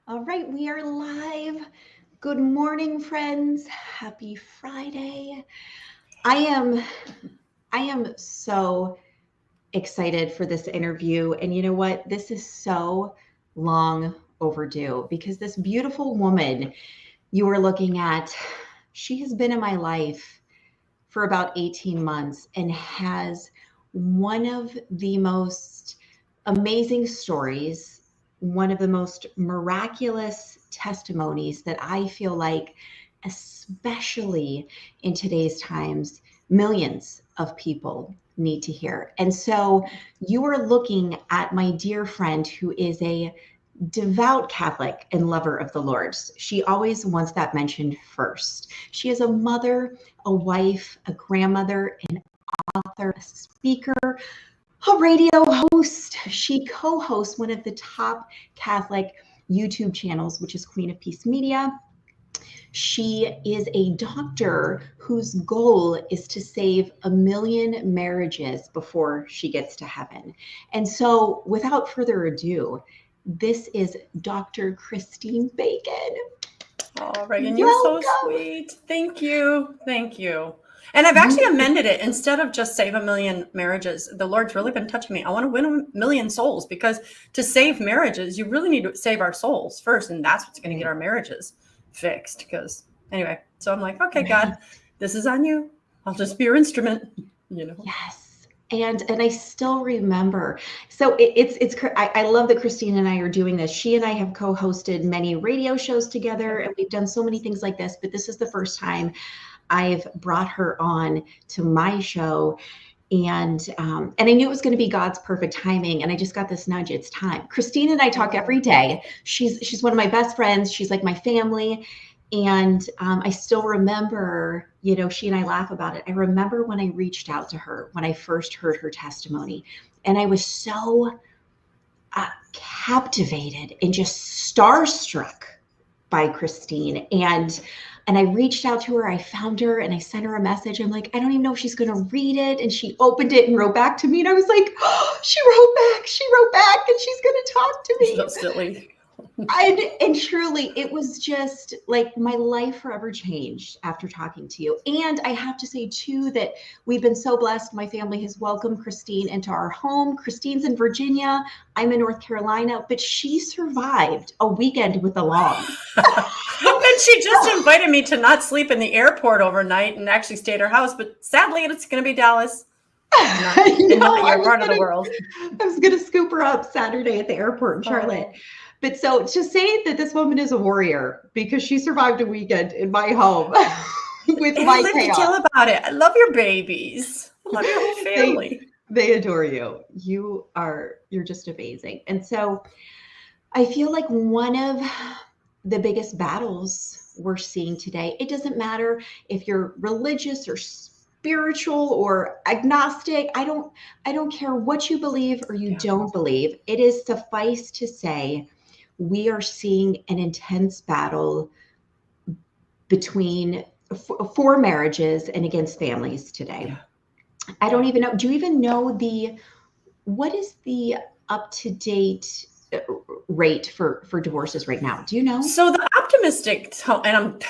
All right, we are live. Good morning, friends. Happy Friday. I am I am so excited for this interview. And you know what? This is so long overdue because this beautiful woman you are looking at, she has been in my life for about 18 months and has one of the most amazing stories, one of the most miraculous testimonies that I feel like, especially in today's times, millions of people need to hear. And so you are looking at my dear friend who is a devout Catholic and lover of the Lord. She always wants that mentioned first. She is a mother, a wife, a grandmother, an author, a speaker, a radio host. She co hosts one of the top Catholic YouTube channels, which is Queen of Peace Media. She is a doctor whose goal is to save 1 million marriages before she gets to heaven. And so, without further ado, this is Dr. Christine Bacon. Oh, Reagan, you're so Welcome. sweet. Thank you. Thank you. And I've actually amended it. Instead of just save 1 million marriages, the Lord's really been touching me. I want to win 1 million souls, because to save marriages, you really need to save our souls first. And that's what's going to get our marriages fixed. Because anyway, so I'm like, okay, God, this is on you. I'll just be your instrument, Yes. And I still remember. So I love that Christine and I are doing this. She and I have co-hosted many radio shows together, and we've done so many things like this, but this is the first time I've brought her on to my show. And I knew it was going to be God's perfect timing. And I just got this nudge. It's time. Christine and I talk every day. She's one of my best friends. She's like my family. And I still remember, she and I laugh about it. I remember when I reached out to her, when I first heard her testimony, and I was so captivated and just starstruck by Christine. And I reached out to her, I found her, and I sent her a message. I'm like, I don't even know if she's going to read it. And she opened it and wrote back to me. And I was like, oh, she wrote back, and she's going to talk to me. So silly. And truly, it was just like my life forever changed after talking to you. And I have to say, too, that we've been so blessed. My family has welcomed Christine into our home. Christine's in Virginia. I'm in North Carolina, but she survived a weekend with the law. And she just invited me to not sleep in the airport overnight and actually stay at her house. But sadly, it's going to be Dallas. Not your part of the world. I was going to scoop her up Saturday at the airport in Charlotte. But so to say that this woman is a warrior because she survived a weekend in my home with my chaos. Tell about it. I love your babies. I love your whole family. They adore you. You're just amazing. And so I feel like one of the biggest battles we're seeing today, it doesn't matter if you're religious or spiritual or agnostic. I don't care what you believe or you don't believe. It is suffice to say, we are seeing an intense battle for marriages and against families today. Yeah. I don't even know. Do you even know what is the up-to-date rate for divorces right now? Do you know? So the optimistic,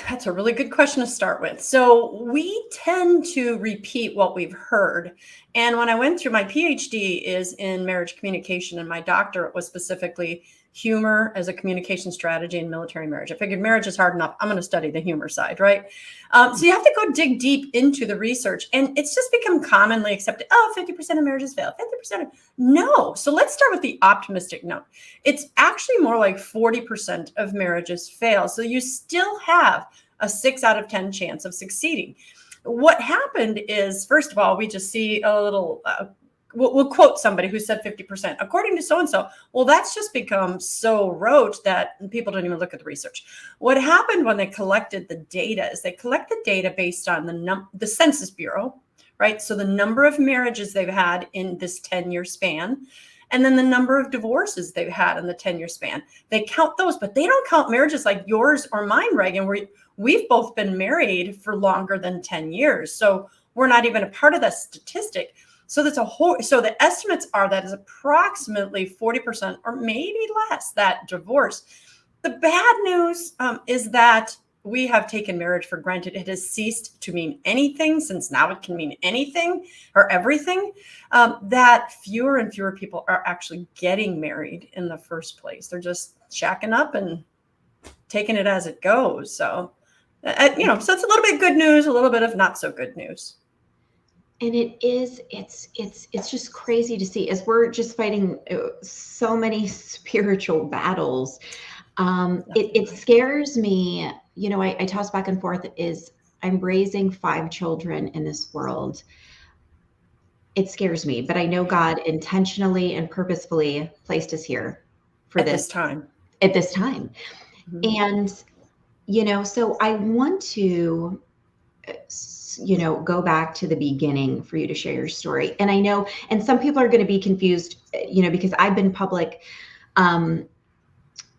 that's a really good question to start with. So we tend to repeat what we've heard. And when I went through, my PhD is in marriage communication, and my doctorate was specifically humor as a communication strategy in military marriage. I figured marriage is hard enough. I'm going to study the humor side, right? So you have to go dig deep into the research, and it's just become commonly accepted. 50% of marriages fail. 50%. No. So let's start with the optimistic note. It's actually more like 40% of marriages fail. So you still have a 6 out of 10 chance of succeeding. What happened is, first of all, we just see a little, we'll quote somebody who said 50%, according to so-and-so. Well, that's just become so rote that people don't even look at the research. What happened when they collected the data is they collect the data based on the Census Bureau, right? So the number of marriages they've had in this 10-year span, and then the number of divorces they've had in the 10-year span. They count those, but they don't count marriages like yours or mine, Reagan, where we've both been married for longer than 10 years. So we're not even a part of that statistic. So so the estimates are that is approximately 40% or maybe less that divorce. The bad news is that we have taken marriage for granted. It has ceased to mean anything, since now it can mean anything or everything, that fewer and fewer people are actually getting married in the first place. They're just shacking up and taking it as it goes. So, so it's a little bit good news, a little bit of not so good news. And it's just crazy to see, as we're just fighting so many spiritual battles. It scares me. I toss back and forth, is I'm raising 5 children in this world. It scares me, but I know God intentionally and purposefully placed us here for this time. At this time. Mm-hmm. And, so I want to, go back to the beginning for you to share your story. And I know, and some people are going to be confused, because I've been public,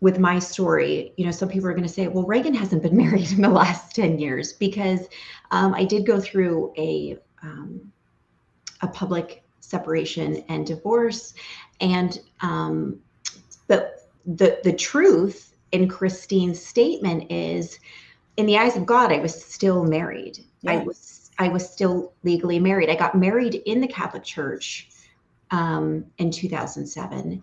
with my story. Some people are going to say, well, Reagan hasn't been married in the last 10 years, because I did go through a public separation and divorce. And, but the truth in Christine's statement is, in the eyes of God, I was still married. Yeah. I was still legally married. I got married in the Catholic Church in 2007,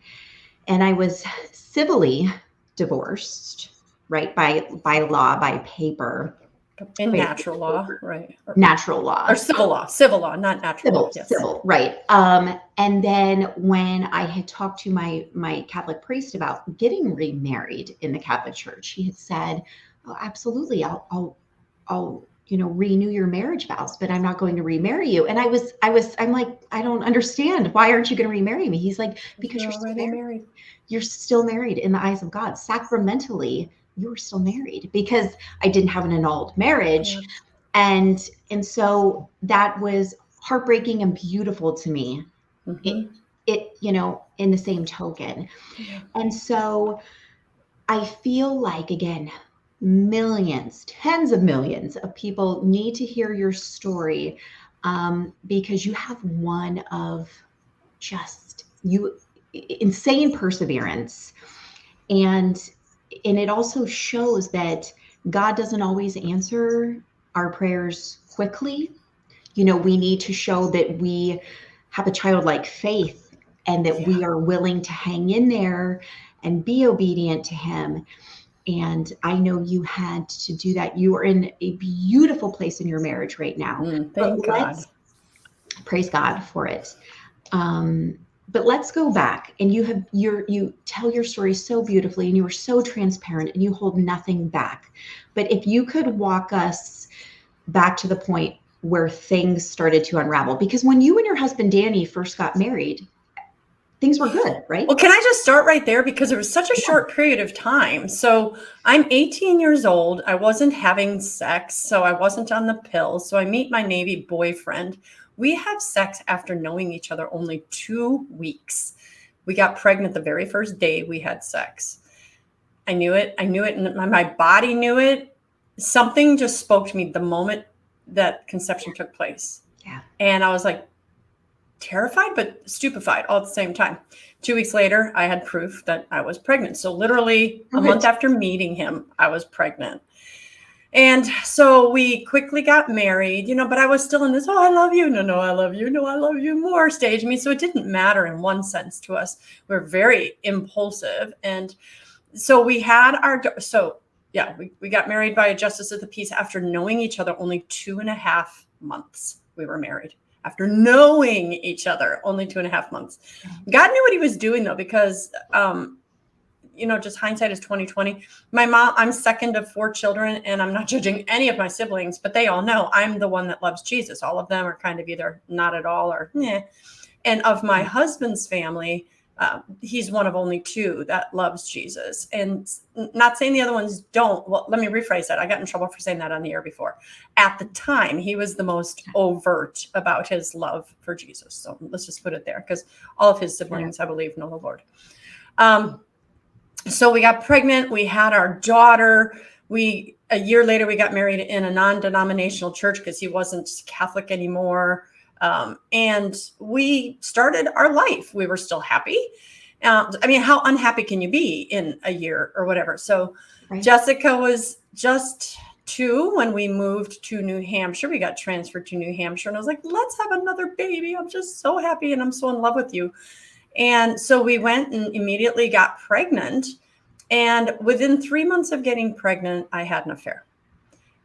and I was civilly divorced, right, by law, by paper. In natural law, right? Natural law. Or civil law, not natural law. Yes. Civil, right. And then when I had talked to my Catholic priest about getting remarried in the Catholic Church, he had said, oh, absolutely, I'll renew your marriage vows, but I'm not going to remarry you. And I'm like, I don't understand. Why aren't you going to remarry me? He's like, because you're still married. You're still married in the eyes of God. Sacramentally, you were still married, because I didn't have an annulled marriage. Yeah. And so that was heartbreaking and beautiful to me. Mm-hmm. It in the same token. Yeah. And so I feel like, again, millions, tens of millions of people need to hear your story, because you have one of just insane perseverance. And it also shows that God doesn't always answer our prayers quickly. We need to show that we have a childlike faith, and that we are willing to hang in there and be obedient to him. And I know you had to do that. You are in a beautiful place in your marriage right now. Thank God. Praise God for it. But let's go back, and you tell your story so beautifully, and you are so transparent, and you hold nothing back. But if you could walk us back to the point where things started to unravel, because when you and your husband Danny first got married, things were good, right? Well, can I just start right there? Because it was such a short period of time. So I'm 18 years old. I wasn't having sex, so I wasn't on the pills. So I meet my Navy boyfriend. We have sex after knowing each other only 2 weeks. We got pregnant the very first day we had sex. I knew it, and my body knew it. Something just spoke to me the moment that conception took place. Yeah. And I was like, terrified, but stupefied all at the same time. 2 weeks later, I had proof that I was pregnant. So literally a month after meeting him, I was pregnant. And so we quickly got married, but I was still in this, oh, I love you. No, I love you. No, I love you more stage. So it didn't matter in one sense to us. We're very impulsive. And so we had we got married by a justice of the peace after knowing each other only 2.5 months. We were married. After knowing each other only 2.5 months. God knew what he was doing, though, because, just hindsight is 20/20. My mom, I'm second of 4 children, and I'm not judging any of my siblings, but they all know I'm the one that loves Jesus. All of them are kind of either not at all or meh. And of my husband's family, he's one of only 2 that loves Jesus. And not saying the other ones don't. Well, let me rephrase that. I got in trouble for saying that on the air before. At the time, he was the most overt about his love for Jesus. So let's just put it there, because all of his siblings, I believe, know the Lord. So we got pregnant. We had our daughter. A year later, we got married in a non-denominational church because he wasn't Catholic anymore. And we started our life. We were still happy. I mean, how unhappy can you be in a year or whatever? So Right. Jessica was just 2 when we moved to New Hampshire. We got transferred to New Hampshire, and I was like, let's have another baby. I'm just so happy, and I'm so in love with you. And so we went and immediately got pregnant. And within 3 months of getting pregnant, I had an affair.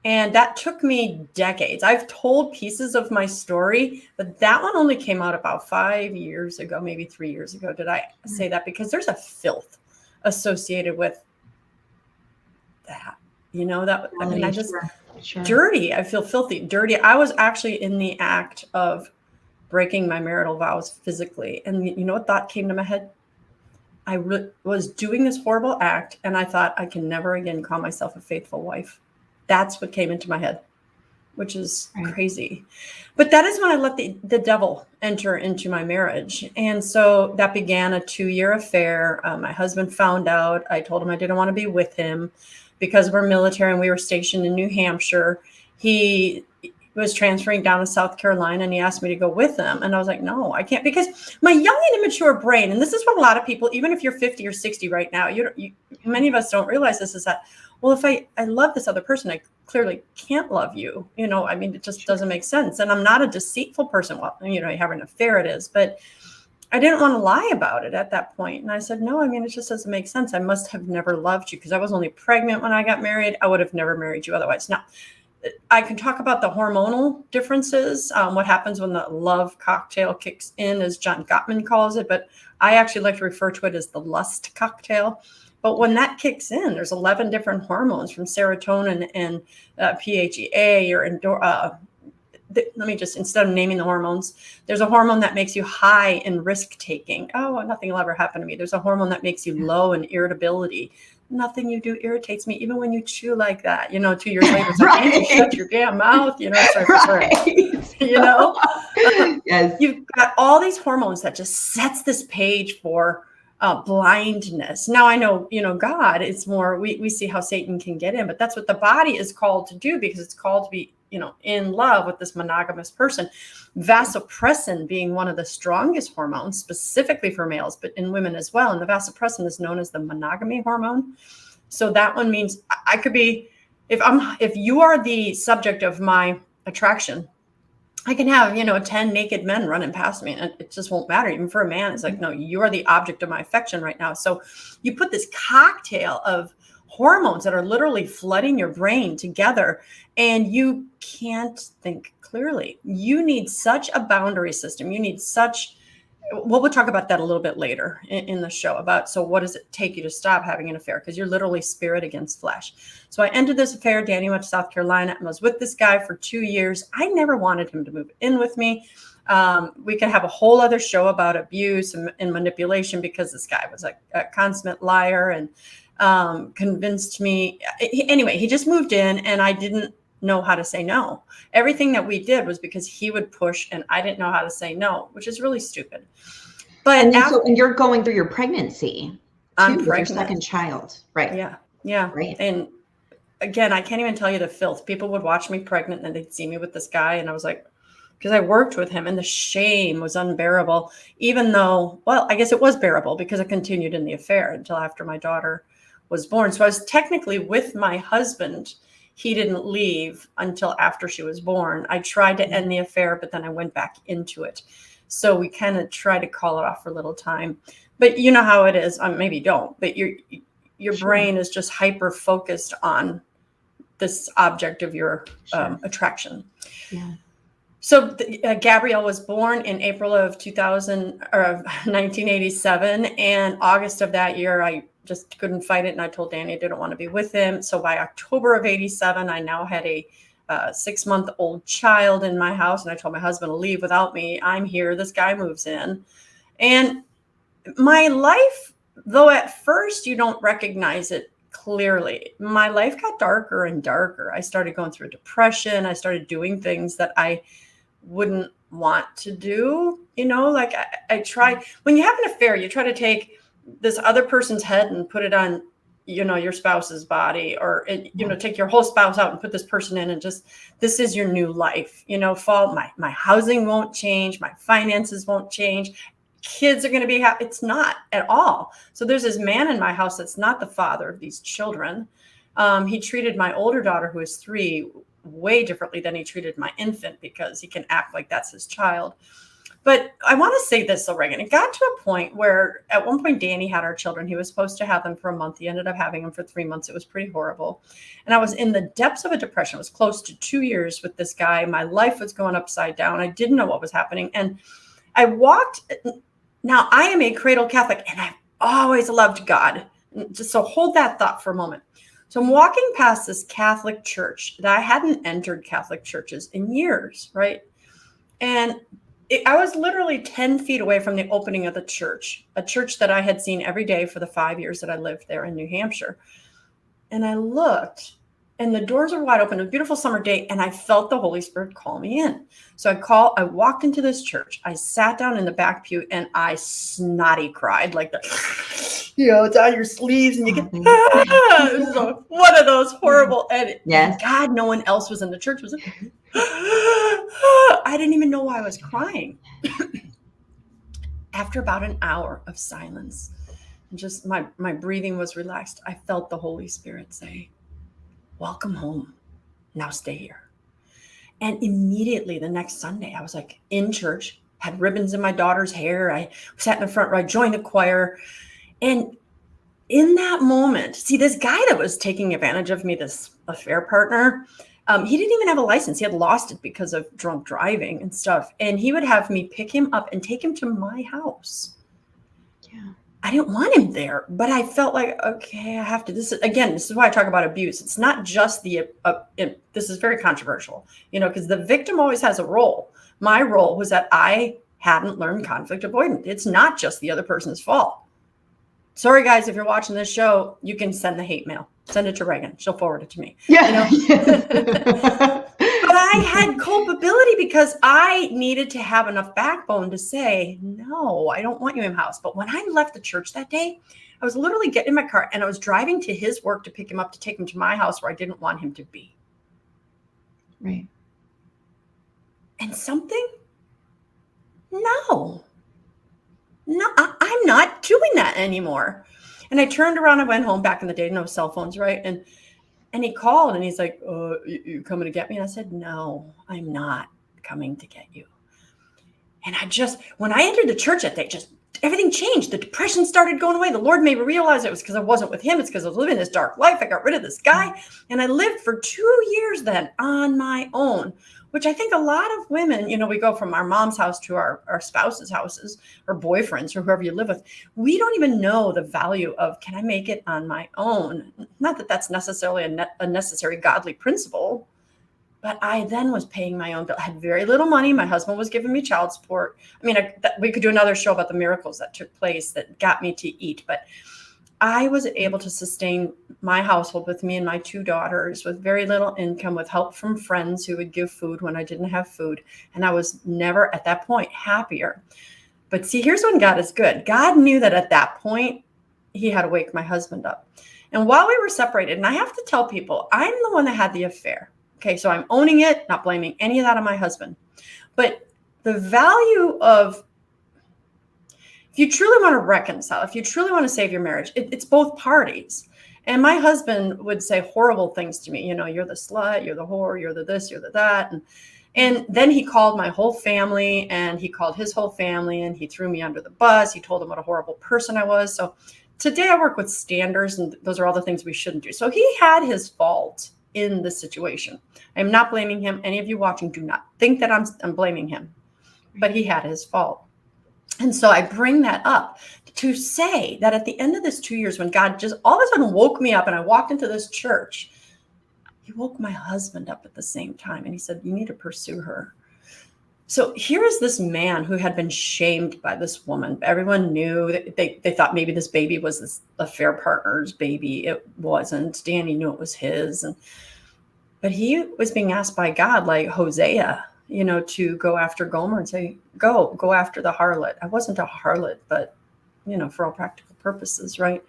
And that took me decades. I've told pieces of my story, but that one only came out about 5 years ago, maybe 3 years ago. Did I say that? Because there's a filth associated with that. You know, that, I mean, I just, Sure. dirty. I feel filthy, dirty. I was actually in the act of breaking my marital vows physically. And you know what thought came to my head? I was doing this horrible act, and I thought, I can never again call myself a faithful wife. That's what came into my head, which is crazy. But that is when I let the devil enter into my marriage. And so that began a 2-year affair. My husband found out. I told him I didn't want to be with him because we're military and we were stationed in New Hampshire. He was transferring down to South Carolina, and he asked me to go with him. And I was like, no, I can't, because my young and immature brain, and this is what a lot of people, even if you're 50 or 60 right now, many of us don't realize this, is that, well, if I love this other person, I clearly can't love you. You know, I mean, it just doesn't make sense. And I'm not a deceitful person. Well, you know, you have an affair, it is, but I didn't want to lie about it at that point. And I said, no, I mean, it just doesn't make sense. I must have never loved you, because I was only pregnant when I got married. I would have never married you otherwise. Now, I can talk about the hormonal differences, what happens when the love cocktail kicks in, as John Gottman calls it, but I actually like to refer to it as the lust cocktail. But when that kicks in, there's 11 different hormones, from serotonin and PHEA or let me just, instead of naming the hormones, there's a hormone that makes you high in risk taking. Oh, nothing will ever happen to me. There's a hormone that makes you low in irritability. Nothing you do irritates me, even when you chew like that. You know, 2 years later, it's like, can't you shut your damn mouth? You know, you know, Yes. You've got all these hormones that just sets this page for blindness. Now I know, you know, God, it's more, we see how Satan can get in, but that's what the body is called to do, because it's called to be, you know, in love with this monogamous person. Vasopressin being one of the strongest hormones, specifically for males, but in women as well. And the vasopressin is known as the monogamy hormone. So that one means I could be, if you are the subject of my attraction, I can have, you know, 10 naked men running past me, and it just won't matter. Even for a man, it's like, no, you are the object of my affection right now. So you put this cocktail of hormones that are literally flooding your brain together, and you can't think clearly. You need such a boundary system. You need such, well, we'll talk about that a little bit later in the show about, so what does it take you to stop having an affair? Because you're literally spirit against flesh. So I ended this affair. Danny went to South Carolina and was with this guy for 2 years. I never wanted him to move in with me. We could have a whole other show about abuse and manipulation, because this guy was a consummate liar and convinced me. Anyway, he just moved in, and I didn't know how to say no. Everything that we did was because he would push, and I didn't know how to say no, which is really stupid. But and then, and you're going through your pregnancy I'm with pregnant. your second child, right? Yeah. Right. And again, I can't even tell you the filth. People would watch me pregnant, and they'd see me with this guy, and I was like, because I worked with him, and the shame was unbearable, even though, well, I guess it was bearable, because I continued in the affair until after my daughter was born. So I was technically with my husband. He didn't leave until after she was born. I tried to end the affair, but then I went back into it. So we kind of tried to call it off for a little time. But you know how it is. Maybe don't. But your brain is just hyper focused on this object of your attraction. Yeah. So Gabrielle was born in April of 1987, and August of that year, I just couldn't fight it. And I told Danny I didn't want to be with him. So by October of 87, I now had a 6-month-old child in my house. And I told my husband to leave without me. I'm here. This guy moves in. And my life, though at first you don't recognize it clearly, my life got darker and darker. I started going through depression. I started doing things that I wouldn't want to do. You know, like I tried, when you have an affair, you try to take this other person's head and put it on, you know, your spouse's body, or, you know, take your whole spouse out and put this person in, and just, this is your new life, you know, my housing won't change. My finances won't change. kids are going to be happy. It's not at all. So there's this man in my house that's not the father of these children. He treated my older daughter, who is 3, way differently than he treated my infant, because he can act like that's his child. But I want to say this, though, Reagan. It got to a point where at one point Danny had our children. He was supposed to have them for a month. He ended up having them for 3 months. It was pretty horrible. And I was in the depths of a depression. It was close to 2 years with this guy. My life was going upside down. I didn't know what was happening. And I walked. Now, I am a cradle Catholic, and I've always loved God. Just so hold that thought for a moment. So I'm walking past this Catholic church that I hadn't entered Catholic churches in years, right? And I was literally 10 feet away from the opening of the church, a church that I had seen every day for the 5 years that I lived there in New Hampshire. And I looked, and the doors are wide open. It was a beautiful summer day, and I felt the Holy Spirit call me in. So I walked into this church. I sat down in the back pew, and I snotty cried, like it's on your sleeves, and you get, it was one of those horrible, and God, no one else was in the church. Was I didn't even know why I was crying. After about an hour of silence, and just my breathing was relaxed, I felt the Holy Spirit say, "Welcome home. Now stay here." And immediately the next Sunday, I was like in church, had ribbons in my daughter's hair. I sat in the front row, I joined the choir. And in that moment, see, this guy that was taking advantage of me, this affair partner, he didn't even have a license. He had lost it because of drunk driving and stuff. And he would have me pick him up and take him to my house. Yeah. I didn't want him there, but I felt like, okay, I have to. This is why I talk about abuse. It's not just this is very controversial, because the victim always has a role. My role was that I hadn't learned conflict avoidance. It's not just the other person's fault. Sorry, guys, if you're watching this show, you can send the hate mail. Send it to Reagan. She'll forward it to me. Yeah. But I had culpability because I needed to have enough backbone to say, no, I don't want you in my house. But when I left the church that day, I was literally getting in my car and I was driving to his work to pick him up, to take him to my house where I didn't want him to be. Right. And something? No, I'm not doing that anymore. And I turned around and went home. Back in the day, no cell phones, right? And he called and he's like, you coming to get me? And I said, no, I'm not coming to get you. And when I entered the church that day, everything changed. The depression started going away. The Lord made me realize it was because I wasn't with him. It's because I was living this dark life. I got rid of this guy. And I lived for 2 years then on my own, which I think a lot of women, we go from our mom's house to our spouse's houses or boyfriends or whoever you live with. We don't even know the value of, can I make it on my own? Not that that's necessarily a necessary godly principle, but I then was paying my own bill. I had very little money. My husband was giving me child support. I mean, we could do another show about the miracles that took place that got me to eat, but I was able to sustain my household with me and my 2 daughters with very little income, with help from friends who would give food when I didn't have food. And I was never at that point happier. But see, here's when God is good. God knew that at that point, he had to wake my husband up. And while we were separated, and I have to tell people, I'm the one that had the affair. Okay, so I'm owning it, not blaming any of that on my husband. But the value of, if you truly want to reconcile, if you truly want to save your marriage, it's both parties. And my husband would say horrible things to me. You're the slut, you're the whore, you're the this, you're the that. And then he called my whole family and he called his whole family and he threw me under the bus. He told them what a horrible person I was. So today I work with standards, and those are all the things we shouldn't do. So he had his fault in this situation. I'm not blaming him. Any of you watching, do not think that I'm blaming him, but he had his fault. And so I bring that up to say that at the end of this 2 years, when God just all of a sudden woke me up and I walked into this church, he woke my husband up at the same time. And he said, you need to pursue her. So here is this man who had been shamed by this woman. Everyone knew that they thought maybe this baby was this affair partner's baby. It wasn't. Danny knew it was his. But he was being asked by God, like Hosea, to go after Gomer and say, go after the harlot. I wasn't a harlot, but, for all practical purposes, right?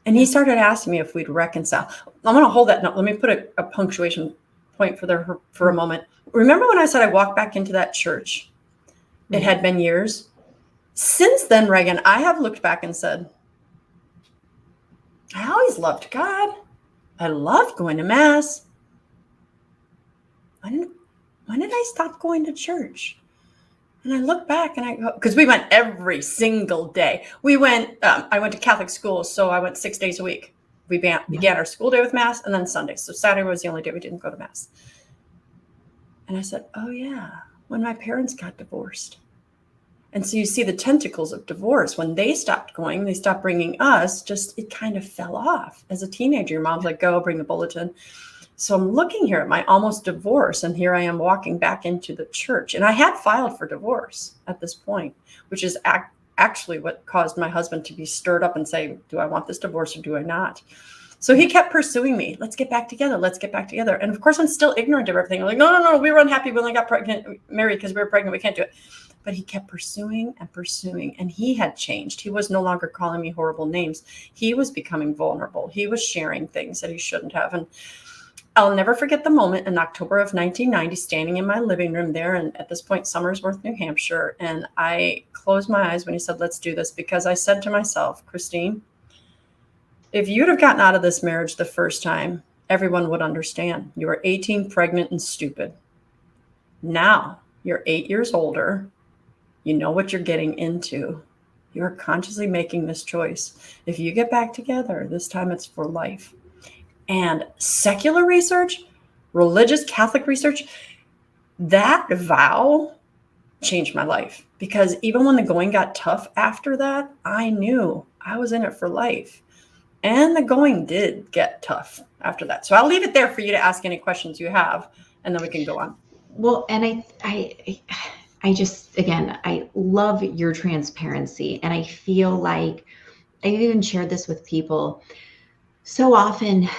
And he started asking me if we'd reconcile. I'm going to hold that note. Let me put a punctuation point for a moment. Remember when I said I walked back into that church? It had been years. Since then, Reagan, I have looked back and said, I always loved God. I loved going to Mass. When did I stop going to church? And I look back and I go, because we went every single day. We went, I went to Catholic school, so I went 6 days a week. We began our school day with Mass and then Sunday. So Saturday was the only day we didn't go to Mass. And I said, oh yeah, when my parents got divorced. And so you see the tentacles of divorce. When they stopped going, they stopped bringing us, just it kind of fell off. As a teenager, your mom's like, go bring the bulletin. So I'm looking here at my almost divorce, and here I am walking back into the church. And I had filed for divorce at this point, which is actually what caused my husband to be stirred up and say, do I want this divorce or do I not? So he kept pursuing me. Let's get back together. Let's get back together. And of course, I'm still ignorant of everything. I'm like, no, we were unhappy. We only got married because we were pregnant. We can't do it. But he kept pursuing and pursuing, and he had changed. He was no longer calling me horrible names. He was becoming vulnerable. He was sharing things that he shouldn't have. And I'll never forget the moment in October of 1990, standing in my living room there, and at this point, Somersworth, New Hampshire. And I closed my eyes when he said, let's do this, because I said to myself, Christine, if you'd have gotten out of this marriage the first time, everyone would understand. You were 18, pregnant, and stupid. Now you're 8 years older. You know what you're getting into. You're consciously making this choice. If you get back together, this time it's for life. And secular research, religious Catholic research, that vow changed my life. Because even when the going got tough after that, I knew I was in it for life. And the going did get tough after that. So I'll leave it there for you to ask any questions you have, and then we can go on. Well, and I just, again, I love your transparency. And I feel like I've even shared this with people so often,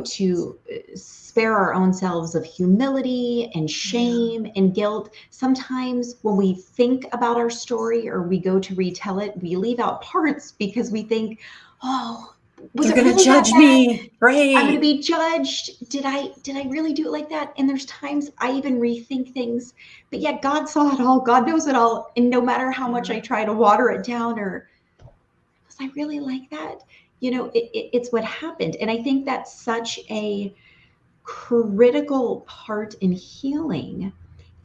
to spare our own selves of humility and shame and guilt. Sometimes when we think about our story or we go to retell it, we leave out parts because we think, oh, they're going to judge me. Right. I'm going to be judged. Did I really do it like that? And there's times I even rethink things, but yet God saw it all. God knows it all. And no matter how much I try to water it down, or was I really like that? It's what happened. And I think that's such a critical part in healing,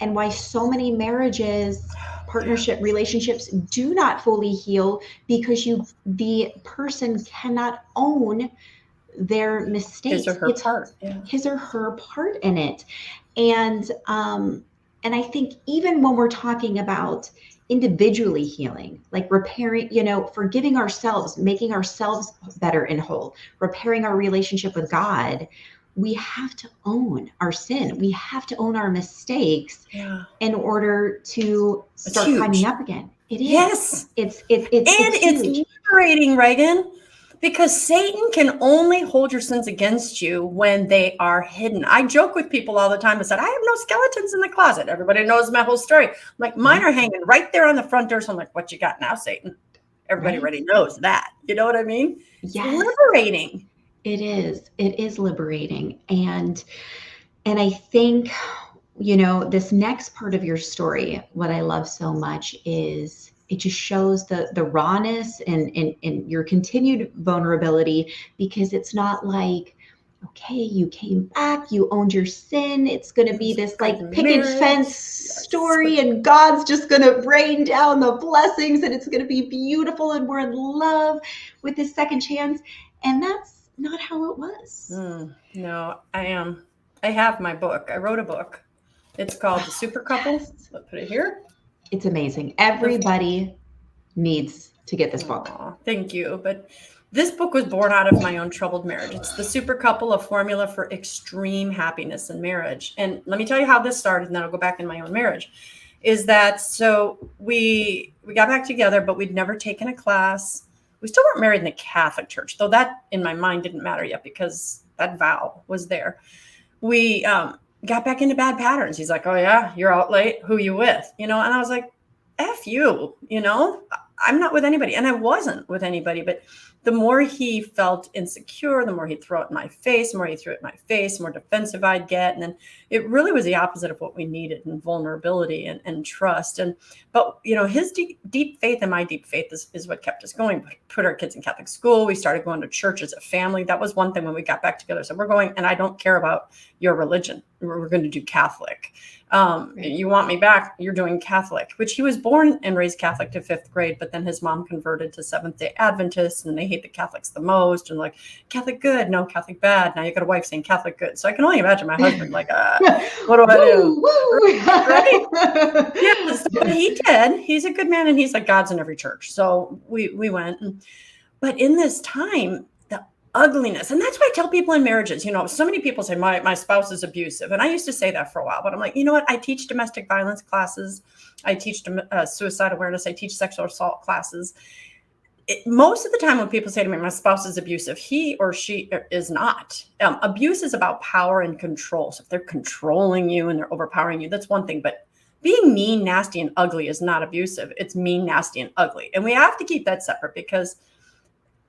and why so many marriages, partnership relationships do not fully heal, because the person cannot own their mistakes. His or her part. Yeah. His or her part in it. And I think even when we're talking about individually healing, like repairing, forgiving ourselves, making ourselves better and whole, repairing our relationship with God, we have to own our sin. We have to own our mistakes in order to start climbing up again. It is. Yes. It's liberating, Reagan, because Satan can only hold your sins against you when they are hidden. I joke with people all the time and said, I have no skeletons in the closet. Everybody knows my whole story. I'm like, mine are hanging right there on the front door. So I'm like, what you got now, Satan? Everybody already knows that. You know what I mean? Yes. It's liberating. It is liberating. And I think, this next part of your story, what I love so much is it just shows the rawness and your continued vulnerability, because it's not like, okay, you came back, you owned your sin. It's going to be this like picket fence story, and God's just going to rain down the blessings, and it's going to be beautiful, and we're in love with this second chance. And that's not how it was. No, I have my book. I wrote a book. It's called The Super Couple. Yes. Let's put it here. It's amazing. Everybody needs to get this book. Thank you. But this book was born out of my own troubled marriage. It's The Super Couple, a formula for extreme happiness in marriage. And let me tell you how this started, and then I'll go back in my own marriage. Is that so we got back together, but we'd never taken a class. We still weren't married in the Catholic Church, though that in my mind didn't matter yet because that vow was there. We got back into bad patterns. He's like, oh yeah, you're out late. Who you with? And I was like, F you, I'm not with anybody. And I wasn't with anybody. But the more he felt insecure, the more he'd throw it in my face, the more he threw it in my face, the more defensive I'd get. And then it really was the opposite of what we needed, and vulnerability and trust. But his deep faith and my deep faith is what kept us going. Put our kids in Catholic school. We started going to church as a family. That was one thing when we got back together. So we're going, and I don't care about your religion. We're going to do Catholic. You want me back, you're doing Catholic, which he was born and raised Catholic to 5th grade, but then his mom converted to Seventh-day Adventists, and they hate the Catholics the most, and like, Catholic good, no, Catholic bad. Now you got a wife saying Catholic good. So I can only imagine my husband like, what do I do? Right? Yes, but he did. He's a good man, and he's like, God's in every church. So we went. But in this time, the ugliness, and that's why I tell people in marriages, so many people say my spouse is abusive, and I used to say that for a while, but I'm like, you know what? I teach domestic violence classes, I teach suicide awareness, I teach sexual assault classes. Most of the time when people say to me, my spouse is abusive, he or she is not. Abuse is about power and control. So if they're controlling you and they're overpowering you, that's one thing. But being mean, nasty, and ugly is not abusive. It's mean, nasty, and ugly. And we have to keep that separate, because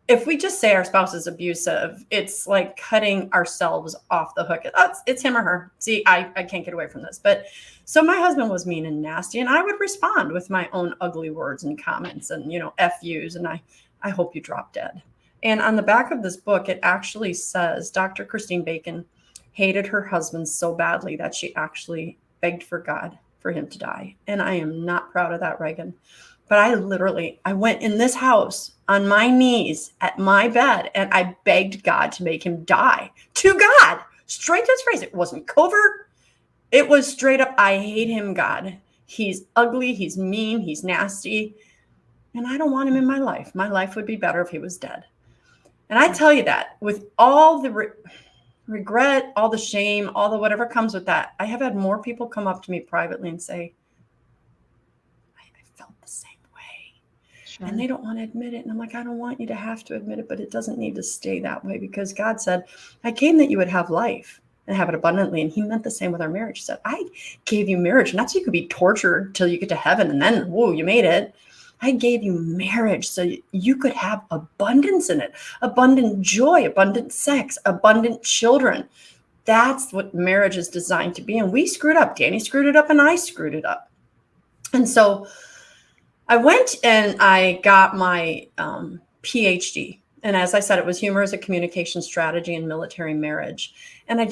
if we just say our spouse is abusive, it's like cutting ourselves off the hook. It's him or her. See, I can't get away from this. But so my husband was mean and nasty, and I would respond with my own ugly words and comments and, F yous. And I hope you drop dead. And on the back of this book, it actually says Dr. Christine Bacon hated her husband so badly that she actually begged for God for him to die. And I am not proud of that, Reagan. But I went in this house on my knees at my bed, and I begged God to make him die. To God, straight to his face. It wasn't covert. It was straight up, I hate him, God. He's ugly, he's mean, he's nasty, and I don't want him in my life. My life would be better if he was dead. And I tell you that with all the regret, all the shame, all the whatever comes with that, I have had more people come up to me privately and say, and they don't want to admit it. And I'm like, I don't want you to have to admit it, but it doesn't need to stay that way, because God said, I came that you would have life and have it abundantly. And he meant the same with our marriage. He said, I gave you marriage, not so you could be tortured till you get to heaven and then, whoa, you made it. I gave you marriage so you could have abundance in it, abundant joy, abundant sex, abundant children. That's what marriage is designed to be. And we screwed up. Danny screwed it up, and I screwed it up. And so I went and I got my PhD. And as I said, it was humor as a communication strategy in military marriage. And I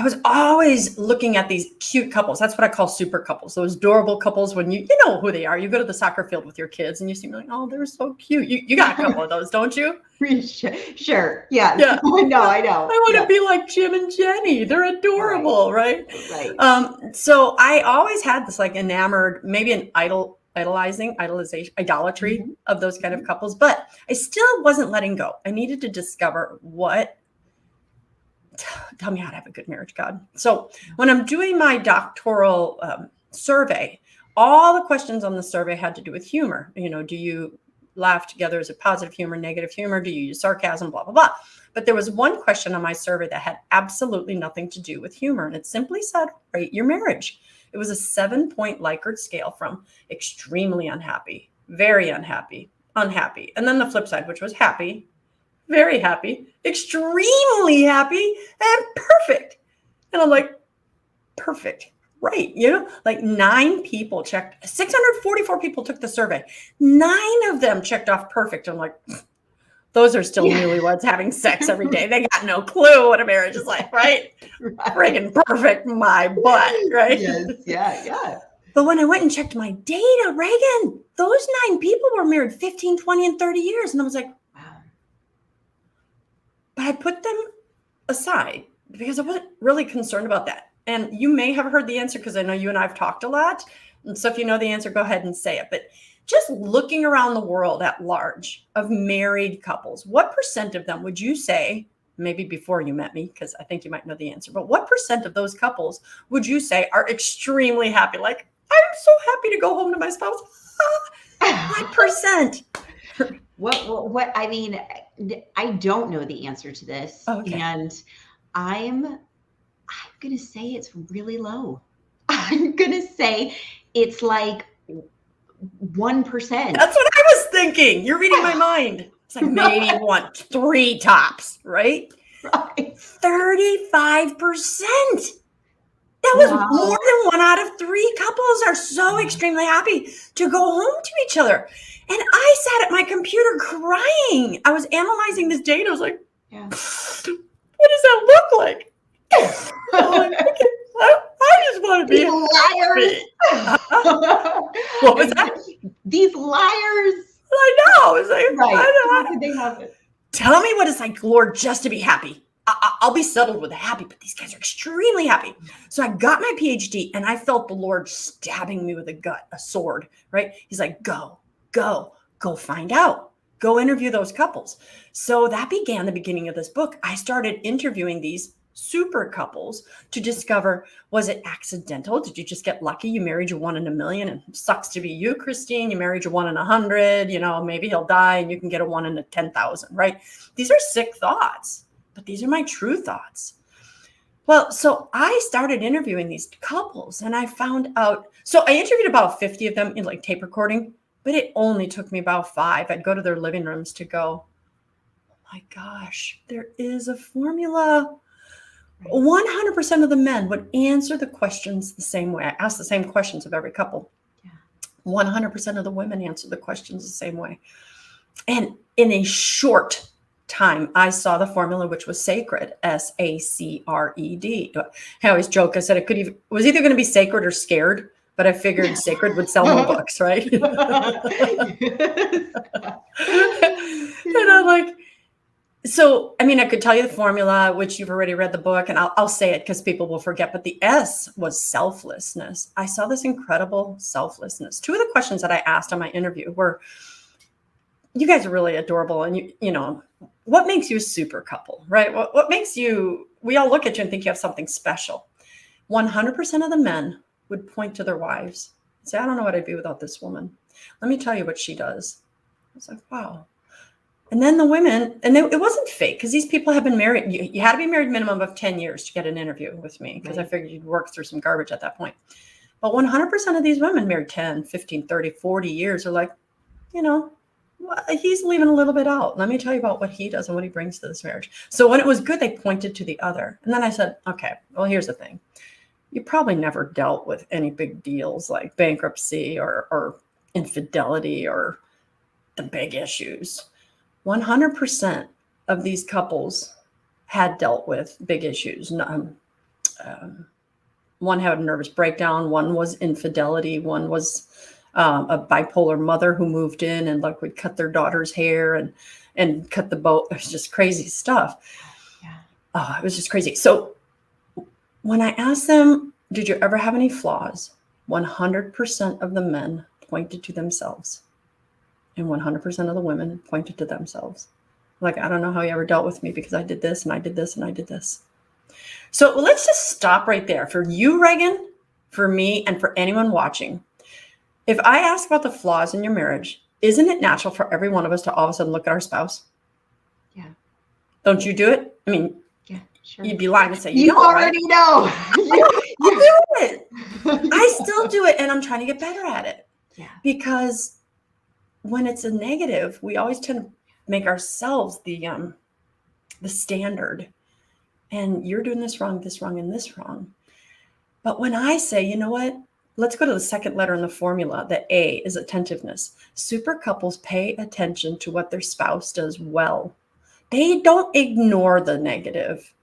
was always looking at these cute couples. That's what I call super couples. Those adorable couples when you know who they are. You go to the soccer field with your kids and you see them like, oh, they're so cute. You got a couple of those, don't you? Sure. Yeah. I know. I want to be like Jim and Jenny. They're adorable, right? So I always had this like enamored, maybe an idolatry of those kind of couples, but I still wasn't letting go. I needed to discover tell me how to have a good marriage, God. So when I'm doing my doctoral survey, all the questions on the survey had to do with humor. Do you laugh together? Is it positive humor, negative humor? Do you use sarcasm, blah, blah, blah. But there was one question on my survey that had absolutely nothing to do with humor. And it simply said, rate your marriage. It was a 7-point Likert scale from extremely unhappy, very unhappy, unhappy. And then the flip side, which was happy, very happy, extremely happy, and perfect. And I'm like, perfect, right? Like 9 people checked, 644 people took the survey. 9 of them checked off perfect. I'm like, those are still newlyweds having sex every day. They got no clue what a marriage is like, right? Friggin' perfect, my butt, right? Yes, yeah. But when I went and checked my data, Reagan, those 9 people were married 15, 20, and 30 years. And I was like, wow. But I put them aside because I wasn't really concerned about that. And you may have heard the answer because I know you and I have talked a lot. And so if you know the answer, go ahead and say it. But just looking around the world at large of married couples, what % of them would you say, maybe before you met me, because I think you might know the answer, but what % of those couples would you say are extremely happy? Like, I'm so happy to go home to my spouse. What %? What, I mean, I don't know the answer to this. Okay. And I'm going to say it's really low. I'm going to say it's like 1%. That's what I was thinking. You're reading my mind. It's like maybe you want 3 tops, right? Right. 35%. That was Wow. more than 1 out of 3 couples are so extremely happy to go home to each other. And I sat at my computer crying. I was analyzing this data. I was like, Yeah. what does that look like? I just want to be These liars. What was that? These liars. I know. It's like, Right. How could they have it? tell me what it's like, Lord, just to be happy. I'll be settled with happy, but these guys are extremely happy. So I got my PhD and I felt the Lord stabbing me with a sword, right? He's like, go find out, go interview those couples. So that began the beginning of this book. I started interviewing these super couples to discover, was it accidental? Did you just get lucky? You married your 1 in a million, and sucks to be you, Christine. You married your 1 in 100, maybe he'll die and you can get a 1 in 10,000, right? These are sick thoughts, but these are my true thoughts. Well, so I started interviewing these couples and I found out, so I interviewed about 50 of them in like tape recording, but it only took me about 5. I'd go to their living rooms to go, oh my gosh, there is a formula. 100% of the men would answer the questions the same way. I asked the same questions of every couple. 100% of the women answered the questions the same way. And in a short time, I saw the formula, which was sacred, SACRED. I always joke. I said it was either going to be sacred or scared, but I figured sacred would sell more books, right? And I'm like, so, I mean, I could tell you the formula, which you've already read the book, and I'll say it because people will forget, but the S was selflessness. I saw this incredible selflessness. 2 of the questions that I asked on my interview were, you guys are really adorable. And what makes you a super couple, right? What makes you, we all look at you and think you have something special. 100% of the men would point to their wives and say, I don't know what I'd be without this woman. Let me tell you what she does. I was like, wow. And then the women, and it wasn't fake because these people have been married. You had to be married minimum of 10 years to get an interview with me because I figured you'd work through some garbage at that point. But 100% of these women married 10, 15, 30, 40 years are like, he's leaving a little bit out. Let me tell you about what he does and what he brings to this marriage. So when it was good, they pointed to the other. And then I said, okay, well, here's the thing. You probably never dealt with any big deals like bankruptcy or infidelity or the big issues. 100% of these couples had dealt with big issues. One had a nervous breakdown. One was infidelity. One was a bipolar mother who moved in and would cut their daughter's hair and cut the boat. It was just crazy stuff. Yeah. It was just crazy. So when I asked them, did you ever have any flaws? 100% of the men pointed to themselves. And 100% of the women pointed to themselves. Like, I don't know how you ever dealt with me because I did this and I did this and I did this. So let's just stop right there. For you, Reagan, for me, and for anyone watching, if I ask about the flaws in your marriage, isn't it natural for every one of us to all of a sudden look at our spouse? Yeah. Don't you do it? I mean, yeah, sure. You'd be lying to say you don't, already right? know. I do it. I still do it, and I'm trying to get better at it. Yeah. Because when it's a negative, we always tend to make ourselves the standard. And you're doing this wrong, and this wrong. But when I say, you know what? Let's go to the second letter in the formula. The A is attentiveness. Super couples pay attention to what their spouse does well. They don't ignore the negative,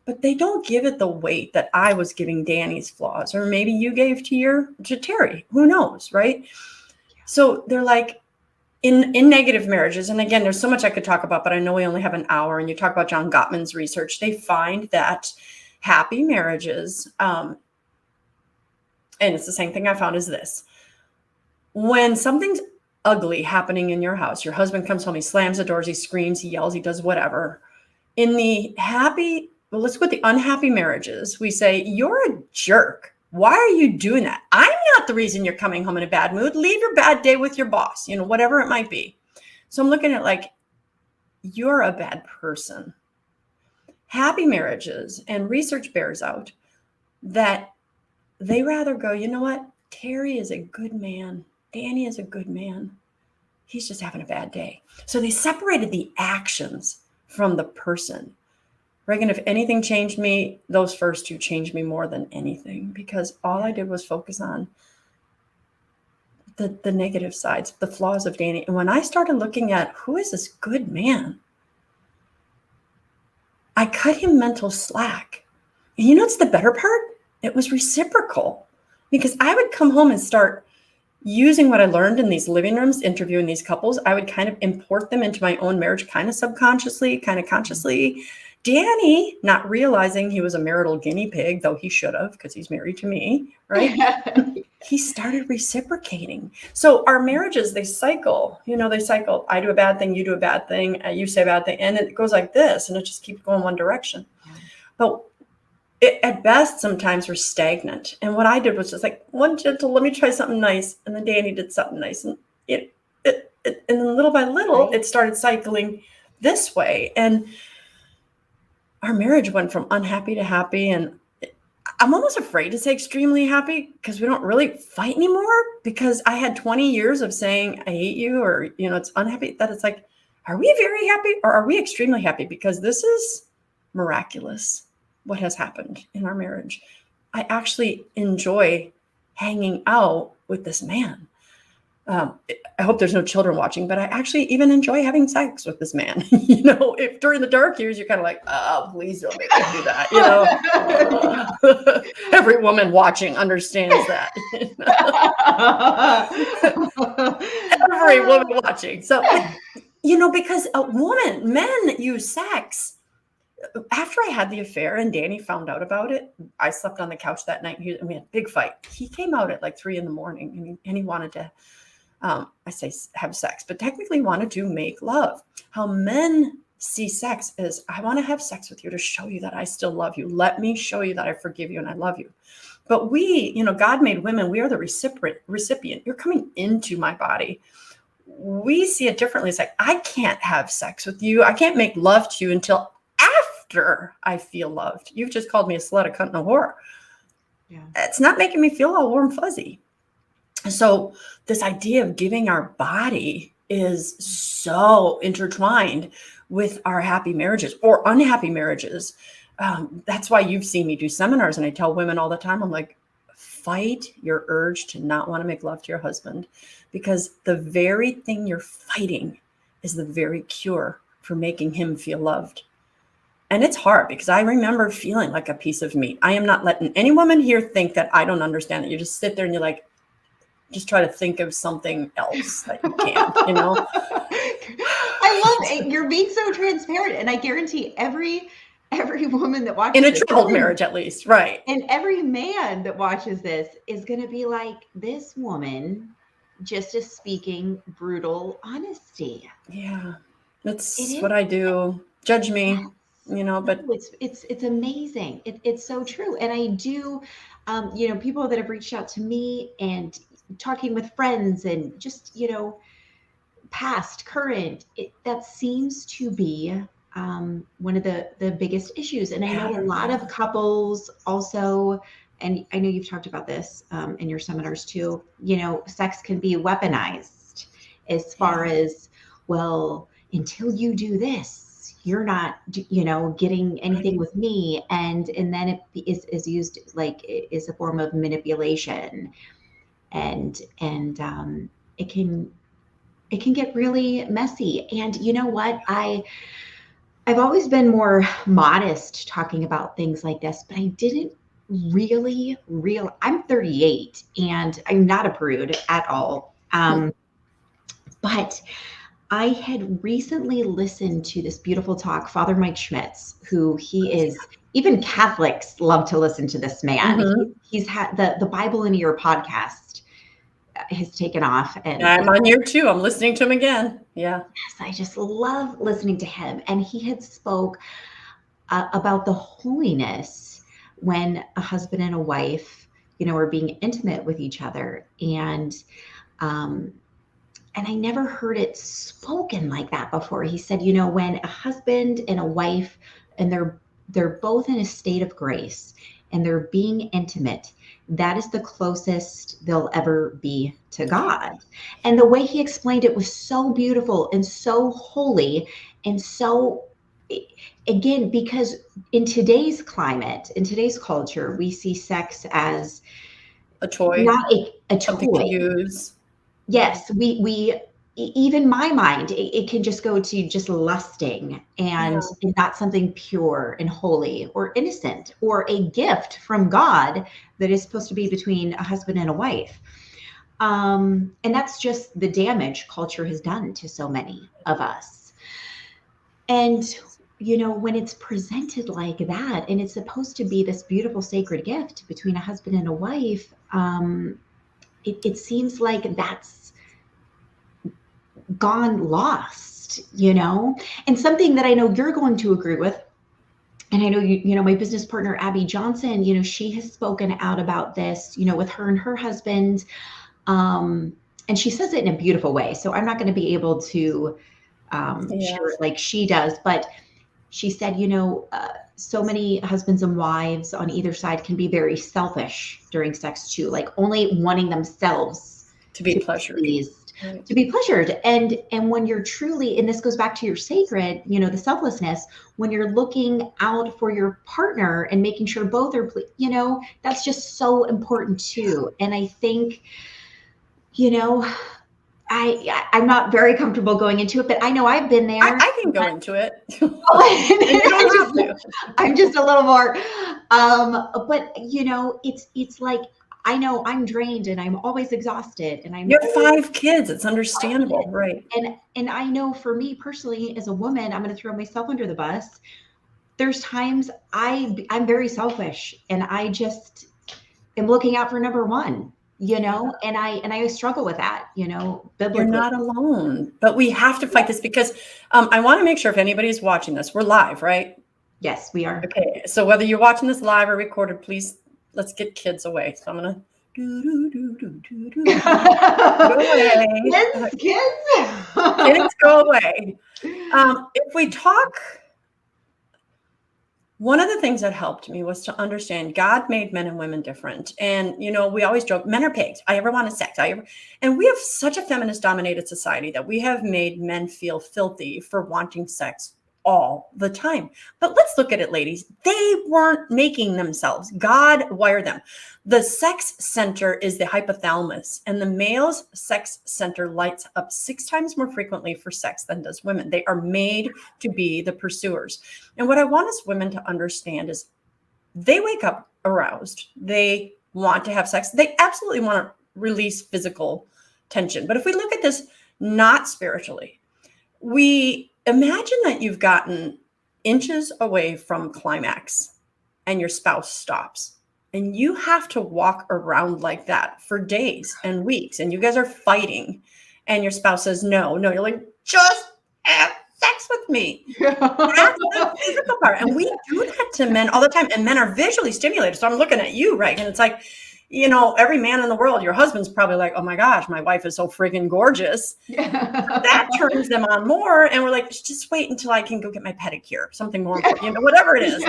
but they don't give it the weight that I was giving Danny's flaws, or maybe you gave to Terry. Who knows, right? So they're like, in negative marriages, and again, there's so much I could talk about, but I know we only have an hour, and you talk about John Gottman's research, they find that happy marriages, and it's the same thing I found is this. When something's ugly happening in your house, your husband comes home, he slams the doors, he screams, he yells, he does whatever. In the let's go with the unhappy marriages, we say, you're a jerk. Why are you doing that? I'm not the reason you're coming home in a bad mood. Leave your bad day with your boss, whatever it might be. So I'm looking at like, you're a bad person. Happy marriages, and research bears out that they rather go, you know what? Terry is a good man. Danny is a good man. he's just having a bad day. So they separated the actions from the person. Reagan, if anything changed me, those first two changed me more than anything, because all I did was focus on the negative sides, the flaws of Danny. And when I started looking at who is this good man, I cut him mental slack. And you know what's the better part? It was reciprocal, because I would come home and start using what I learned in these living rooms, interviewing these couples. I would kind of import them into my own marriage, kind of subconsciously, kind of consciously. Danny, not realizing he was a marital guinea pig, though he should have, because he's married to me, right? He started reciprocating. So our marriages, they cycle. They cycle. I do a bad thing, you do a bad thing, you say a bad thing, and it goes like this, and it just keeps going one direction. Yeah. But at best, sometimes we're stagnant. And what I did was just like, one gentle, let me try something nice. And then Danny did something nice. And and then little by little, it started cycling this way. And our marriage went from unhappy to happy. And I'm almost afraid to say extremely happy, because we don't really fight anymore, because I had 20 years of saying, I hate you, or, it's unhappy, that it's like, are we very happy or are we extremely happy? Because this is miraculous, what has happened in our marriage. I actually enjoy hanging out with this man. I hope there's no children watching, but I actually even enjoy having sex with this man. If during the dark years, you're kind of like, oh, please don't make me do that. Every woman watching understands that. Every woman watching. So, because men use sex. After I had the affair and Danny found out about it, I slept on the couch that night and we had a big fight. He came out at like 3 a.m. and he wanted to, I say have sex, but technically wanted to make love. How men see sex is, I want to have sex with you to show you that I still love you. Let me show you that I forgive you and I love you. But we, God made women, we are the recipient. You're coming into my body. We see it differently. It's like, I can't have sex with you. I can't make love to you until after I feel loved. You've just called me a slut, a cunt, and a whore. Yeah. It's not making me feel all warm fuzzy. So this idea of giving our body is so intertwined with our happy marriages or unhappy marriages. That's why you've seen me do seminars, and I tell women all the time, I'm like, fight your urge to not want to make love to your husband, because the very thing you're fighting is the very cure for making him feel loved. And it's hard, because I remember feeling like a piece of meat. I am not letting any woman here think that I don't understand it. You just sit there and you're like, just try to think of something else that you can't, I love it. You're being so transparent. And I guarantee every woman that watches in a troubled marriage, at least, right? And every man that watches this is going to be like, this woman just is speaking brutal honesty. Yeah, that's what I do. Judge me. But it's amazing. It's so true. And I do, people that have reached out to me and talking with friends and just, past, current, that seems to be one of the biggest issues. And I know a lot of couples also, and I know you've talked about this in your seminars too, sex can be weaponized as far as, well, until you do this, you're not, getting anything with me. And then it is used like is a form of manipulation, and it can get really messy. And you know what? I've always been more modest talking about things like this, but I didn't really I'm 38 and I'm not a prude at all. But I had recently listened to this beautiful talk, Father Mike Schmitz, who he is, even Catholics love to listen to this man. Mm-hmm. He's had the Bible in a Year podcast has taken off. And I'm on year 2. I'm listening to him again. Yeah. Yes, I just love listening to him. And he had spoke about the holiness when a husband and a wife, are being intimate with each other. And I never heard it spoken like that before. He said, when a husband and a wife, and they're both in a state of grace and they're being intimate, that is the closest they'll ever be to God. And the way he explained it was so beautiful and so holy and so, again, because in today's climate, in today's culture, we see sex as A toy, not a something toy. to use. Yes, we even my mind, it can just go to just lusting and not something pure and holy or innocent or a gift from God that is supposed to be between a husband and a wife. And that's just the damage culture has done to so many of us. And when it's presented like that, and it's supposed to be this beautiful sacred gift between a husband and a wife, it seems like that's gone lost, and something that I know you're going to agree with. And I know, my business partner, Abby Johnson, she has spoken out about this, with her and her husband. And she says it in a beautiful way. So I'm not going to be able to share it like she does, but she said, so many husbands and wives on either side can be very selfish during sex too, like only wanting themselves to be pleasured. To be pleasured. And when you're truly, and this goes back to your sacred, the selflessness, when you're looking out for your partner and making sure both are, that's just so important too. And I think, I'm not very comfortable going into it, but I know I've been there. I can go into it. You don't have to. I'm just a little more, but it's like, I know I'm drained and I'm always exhausted, and you have 5 kids. It's understandable, right? And I know for me personally, as a woman, I'm going to throw myself under the bus. There's times I'm very selfish, and I just am looking out for number one. And I struggle with that, biblically. You're not alone, but we have to fight this because I want to make sure if anybody's watching this, we're live, right? Yes, we are. Okay. So whether you're watching this live or recorded, please, let's get kids away. So I'm going to go away. Kids, go away. If we talk, one of the things that helped me was to understand God made men and women different. And, we always joke, men are pigs. I ever wanted sex. And we have such a feminist dominated society that we have made men feel filthy for wanting sex all the time. But let's look at it, ladies. They weren't making themselves. God wired them. The sex center is the hypothalamus, and the male's sex center lights up 6 times more frequently for sex than does women. They are made to be the pursuers. And what I want us women to understand is they wake up aroused. They want to have sex. They absolutely want to release physical tension. But if we look at this not spiritually, we imagine that you've gotten inches away from climax and your spouse stops. And you have to walk around like that for days and weeks. And you guys are fighting. And your spouse says, no. You're like, just have sex with me. That's the physical part. And we do that to men all the time. And men are visually stimulated. So I'm looking at you, right? And it's like, every man in the world, your husband's probably like, oh my gosh, my wife is so friggin' gorgeous. That turns them on more. And we're like, just wait until I can go get my pedicure, something more important, whatever it is.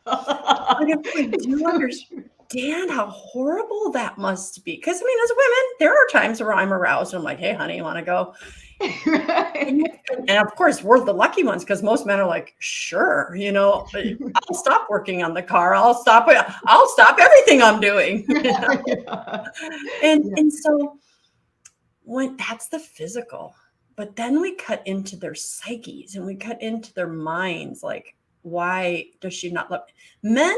But if we do understand how horrible that must be, because as women, there are times where I'm aroused and I'm like, hey, honey, you want to go? And of course, we're the lucky ones because most men are like, sure, I'll stop working on the car. I'll stop everything I'm doing. And so when that's the physical, but then we cut into their psyches and we cut into their minds. Like, why does she not love men?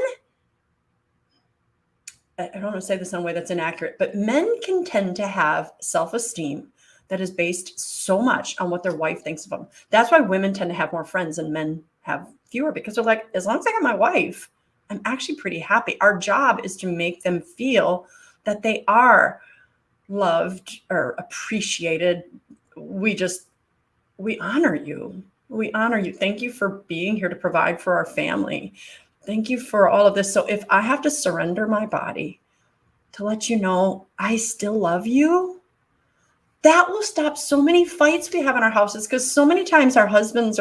I don't want to say this in a way that's inaccurate, but men can tend to have self-esteem that is based so much on what their wife thinks of them. That's why women tend to have more friends and men have fewer, because they're like, as long as I got my wife, I'm actually pretty happy. Our job is to make them feel that they are loved or appreciated. We honor you. We honor you. Thank you for being here to provide for our family. Thank you for all of this. So if I have to surrender my body to let you know I still love you, that will stop so many fights we have in our houses, because so many times our husbands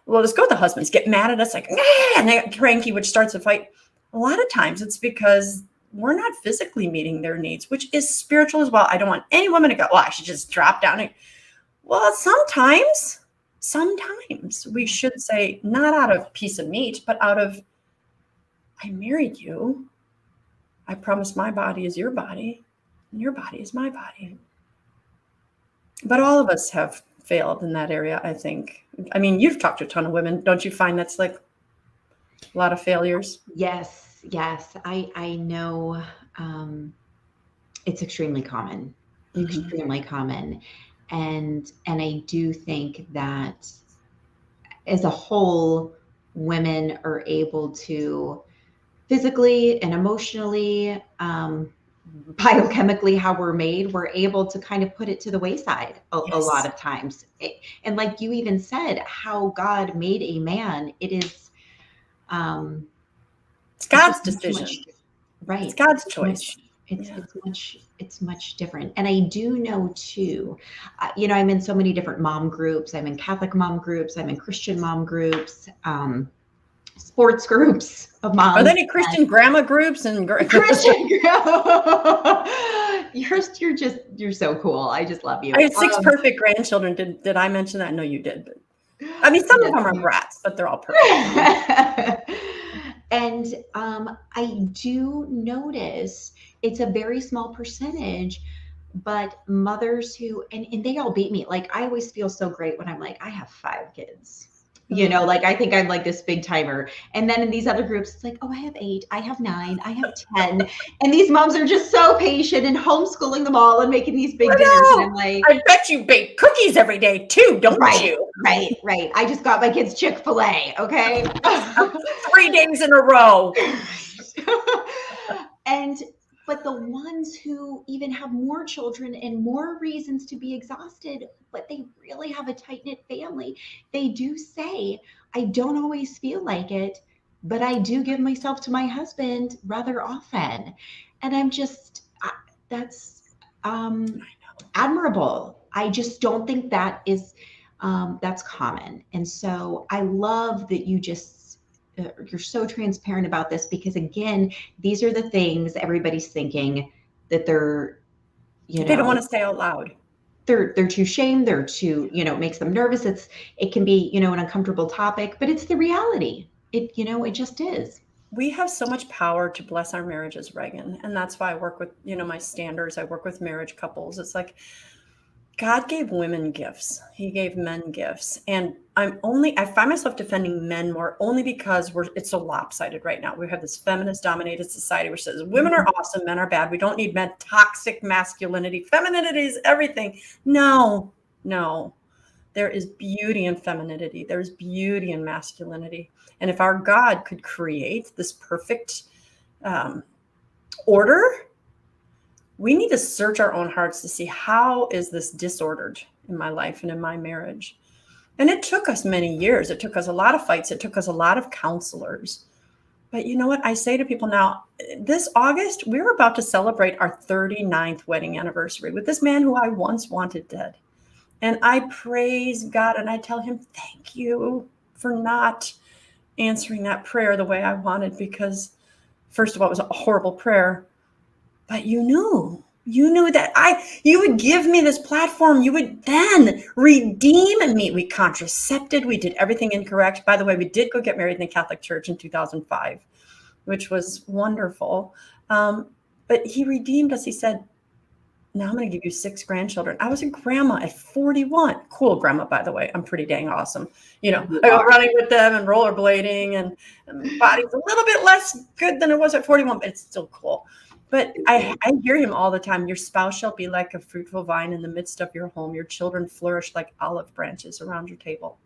let's go with the husbands, get mad at us like, and they get cranky, which starts a fight. A lot of times it's because we're not physically meeting their needs, which is spiritual as well. I don't want any woman to go, well, I should just drop down. Well, sometimes we should say, not out of piece of meat, but out of, I married you. I promise my body is your body, and your body is my body. But all of us have failed in that area, I think. I mean, you've talked to a ton of women. Don't you find that's like a lot of failures? Yes. I know it's extremely common. Extremely common. And I do think that as a whole, women are able to physically and emotionally, biochemically, how we're made, we're able to kind of put it to the wayside a lot of times. And like you even said, how God made a man, it is it's God's decision. Right. It's God's choice. It's much different. And I do know too, I'm in so many different mom groups. I'm in Catholic mom groups. I'm in Christian mom groups, sports groups of moms. Are there any Christian grandma groups and Christian you're so cool. I just love you. I had 6 perfect grandchildren. Did I mention that? No, you did. But I mean, some of them are brats, but they're all perfect. And I do notice it's a very small percentage, but mothers who, and they all beat me. Like, I always feel so great when I'm like, I have 5 kids. Like, I think I'm like this big timer. And then in these other groups, it's like, oh, I have 8, I have 9, I have 10. And these moms are just so patient and homeschooling them all and making these big dinners. And I'm like, I bet you bake cookies every day too, don't you? Right. I just got my kids Chick-fil-A, okay? 3 days in a row. But the ones who even have more children and more reasons to be exhausted, but they really have a tight-knit family, they do say, I don't always feel like it, but I do give myself to my husband rather often. And I'm just, that's admirable. I just don't think that is, that's common. And so I love that you're so transparent about this, because again, these are the things everybody's thinking that they're, they don't want to say out loud. They're too shamed. They're too, it makes them nervous. It can be, an uncomfortable topic, but it's the reality. It just is. We have so much power to bless our marriages, Reagan. And that's why I work with, my standards. I work with marriage couples. It's like, God gave women gifts. He gave men gifts. And I find myself defending men more only because it's so lopsided right now. We have this feminist dominated society which says women are awesome, men are bad. We don't need men. Toxic masculinity. Femininity is everything. No. There is beauty in femininity. There's beauty in masculinity. And if our God could create this perfect order, we need to search our own hearts to see, how is this disordered in my life and in my marriage? And it took us many years. It took us a lot of fights. It took us a lot of counselors. But you know what? I say to people now, this August, we're about to celebrate our 39th wedding anniversary with this man who I once wanted dead. And I praise God and I tell him, thank you for not answering that prayer the way I wanted, because first of all, it was a horrible prayer. But you knew that you would give me this platform. You would then redeem me. We contracepted. We did everything incorrect. By the way, we did go get married in the Catholic Church in 2005, which was wonderful. But he redeemed us. He said, now I'm going to give you 6 grandchildren. I was a grandma at 41. Cool grandma, by the way. I'm pretty dang awesome. I go running with them and rollerblading, and my body's a little bit less good than it was at 41, but it's still cool. But I hear him all the time. Your spouse shall be like a fruitful vine in the midst of your home. Your children flourish like olive branches around your table.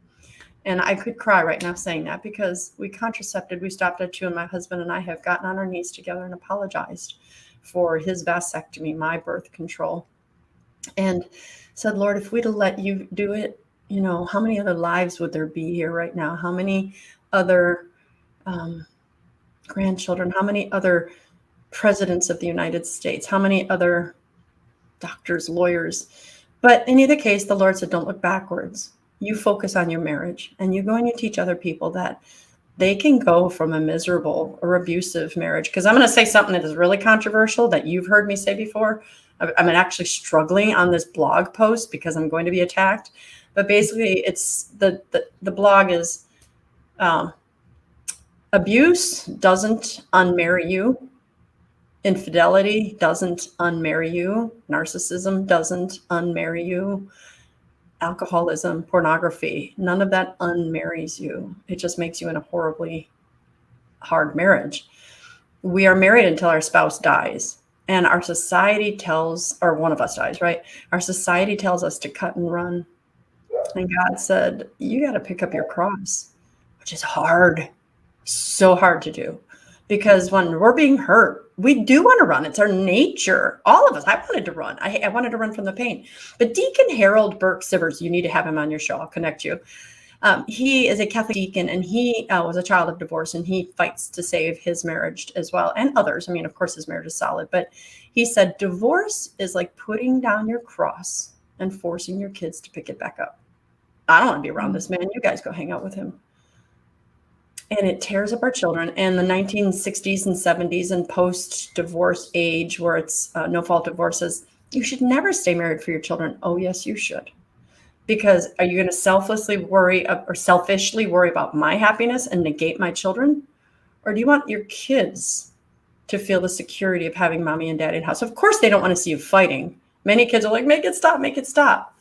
And I could cry right now saying that, because we contracepted. We stopped at 2, and my husband and I have gotten on our knees together and apologized for his vasectomy, my birth control, and said, Lord, if we'd have let you do it, how many other lives would there be here right now? How many other grandchildren? How many other presidents of the United States? How many other doctors, lawyers? But in either case, the Lord said, don't look backwards. You focus on your marriage, and you go and you teach other people that they can go from a miserable or abusive marriage. Because I'm going to say something that is really controversial that you've heard me say before. I'm actually struggling on this blog post because I'm going to be attacked. But basically, it's the blog is abuse doesn't unmarry you. Infidelity doesn't unmarry you. Narcissism doesn't unmarry you. Alcoholism, pornography, none of that unmarries you. It just makes you in a horribly hard marriage. We are married until our spouse dies. And our society tells, or one of us dies, right? Our society tells us to cut and run. And God said, you got to pick up your cross, which is hard, so hard to do. Because when we're being hurt, we do want to run. It's our nature. All of us. I wanted to run. I wanted to run from the pain. But Deacon Harold Burke Sivers, you need to have him on your show. I'll connect you. He is a Catholic deacon, and he was a child of divorce, and he fights to save his marriage as well, and others. I mean, of course, his marriage is solid. But he said, divorce is like putting down your cross and forcing your kids to pick it back up. I don't want to be around this man. You guys go hang out with him. And it tears up our children. And the 1960s and 70s and post-divorce age, where it's no-fault divorces, you should never stay married for your children. Oh, yes, you should. Because are you going to selfishly worry about my happiness and negate my children? Or do you want your kids to feel the security of having mommy and daddy in the house? Of course, they don't want to see you fighting. Many kids are like, make it stop, make it stop.